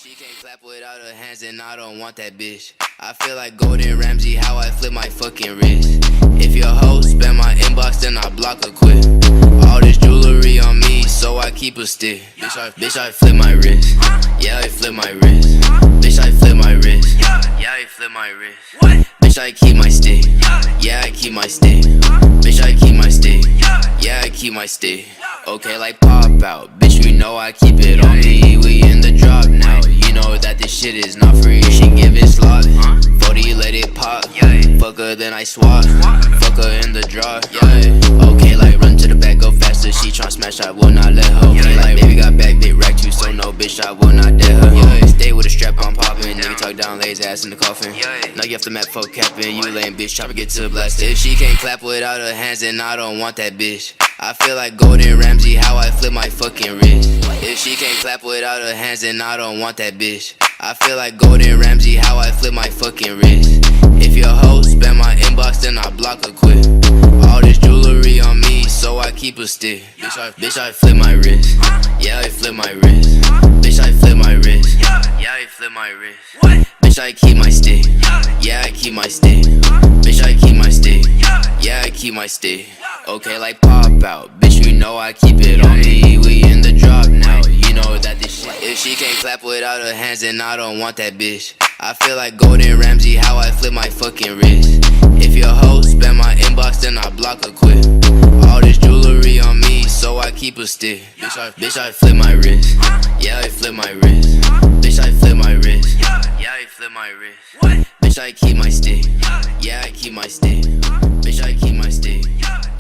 She can't clap without her hands and I don't want that bitch. I feel like Golden Ramsay, how I flip my fucking wrist. If your hoe spam my inbox, then I block her quick. All this jewelry on me, so I keep a stick. Bitch, I flip my wrist. Yeah, I flip my wrist. Bitch, I flip my wrist. Yeah, I flip my wrist. Bitch, I keep my stick. Yeah, I keep my stick. Bitch, I keep my stick. Yeah, I keep my stick. Okay, like pop out. Bitch, you know I keep it on me. We in the drop now. You know that this shit is not free. She give it slot. 40, let it pop. Fuck her, then I swap. Fuck her in the draw. Yeah. Okay, like run to the back, go faster. She tryna smash, I will not let her. Okay, like baby got back, big rack too, so no bitch, I will not dare her. Yeah. Stay with a strap on poppin'. Nigga talk down, lay his ass in the coffin. Now you have to map for capping. You lame bitch, try to get to the blast. If she can't clap without her hands, then I don't want that bitch. I feel like Golden Ramsay, how I flip my fucking wrist. If she can't clap without her hands, then I don't want that bitch. I feel like Golden Ramsay, how I flip my fucking wrist. If your hoe spam my inbox, then I block her quick. All this jewelry on me, so I keep a stick. Bitch, I flip my wrist. Yeah, I flip my wrist. Bitch, I flip my wrist. Yeah, I flip my wrist. Bitch, I keep my stick. Yeah, I keep my stick. Bitch, I keep my stick. Yeah, I keep my stick. Okay, like pop out. Bitch, you know I keep it on me. We in the drop now. You know that this shit. If she can't clap without her hands, then I don't want that bitch. I feel like Golden Ramsay, how I flip my fucking wrist. If your hoe spam my inbox, then I block her quick. All this jewelry on me, so I keep a stick. Bitch, I flip my wrist. Yeah, I flip my wrist. Bitch, I flip my wrist. Yeah, I flip my wrist. Bitch, I keep my stick. Yeah, I keep my stick. Bitch, I keep my stick.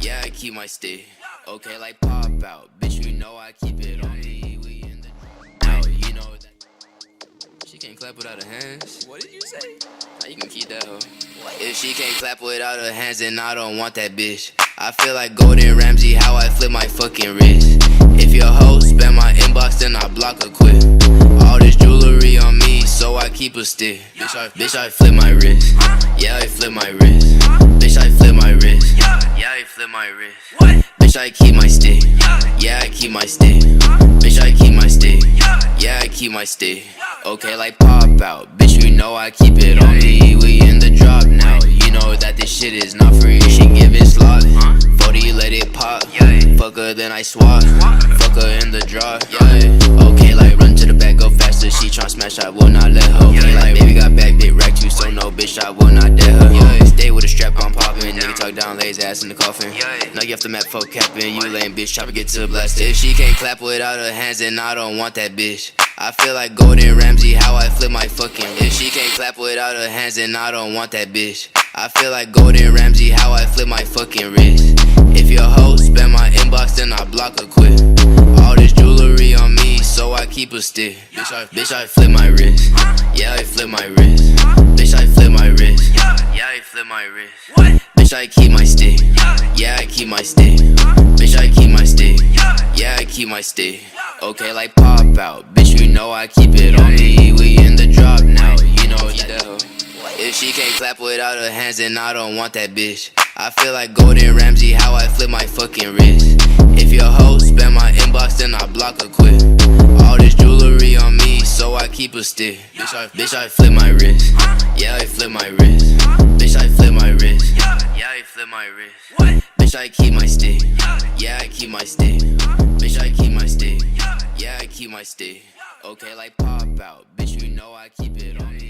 Yeah, I keep my stick. Okay, like pop out. Bitch, you know I keep it on me. We in the now, you know that. She can't clap without her hands. What did you say? Now you can keep that hoe. If she can't clap without her hands, then I don't want that bitch. I feel like Golden Ramsay, how I flip my fucking wrist. If your hoe spam my inbox, then I block her quick. All this jewelry on me, so I keep a stick. Bitch, I flip my wrist. Yeah, I flip my wrist. Bitch, I flip my wrist. Yeah, I flip my wrist. Bitch, I keep my stick. Yeah, I keep my stick. Bitch, I keep my stick. Yeah, I keep my stick. Okay, like pop out. Bitch, you know I keep it on me. We in the drop now. You know that this shit is not free. She give it slot. 40, let it pop. Fuck her, then I swap. Fuck her in the draw. Yeah. Okay, like run to the back, go faster. She tryna smash, I will not let her. Okay, like baby got back, big rack too, so no bitch, I will not dare her. Stay with a strap on poppin'. Nigga talk down, lay his ass in the coffin. Now you have to map for capping. You lame bitch, try to get to the blast. If she can't clap without her hands, then I don't want that bitch. I feel like Golden Ramsay, how I flip my fucking wrist. If she can't clap without her hands, then I don't want that bitch. I feel like Golden Ramsay, how I flip my fucking wrist. If your hoe spam my inbox, then I block her quick. All this jewelry on me, so I keep a stick. Bitch, I flip my wrist. Yeah, I flip my wrist. Bitch, I flip my wrist. Yeah, I flip my wrist. Bitch, I keep my stick. Yeah, I keep my stick. Bitch, I keep my stick. Yeah, I keep my stick. Okay, like pop out. Bitch, you know I keep it on me. We in the drop now. You know that. If she can't clap without her hands, then I don't want that bitch. I feel like Golden Ramsay, how I flip my fucking wrist. If your hoe spam my inbox, then I block her quick. All this jewelry on me, so I keep a stick. Bitch, I flip my wrist. Yeah, I flip my wrist. Bitch, I flip my wrist. Yeah, I flip my wrist. Bitch, I keep my stick. Yeah, I keep my stick. Bitch, I keep my stick. Yeah, I keep my stick. Okay, like pop out. Bitch, you know I keep it on me.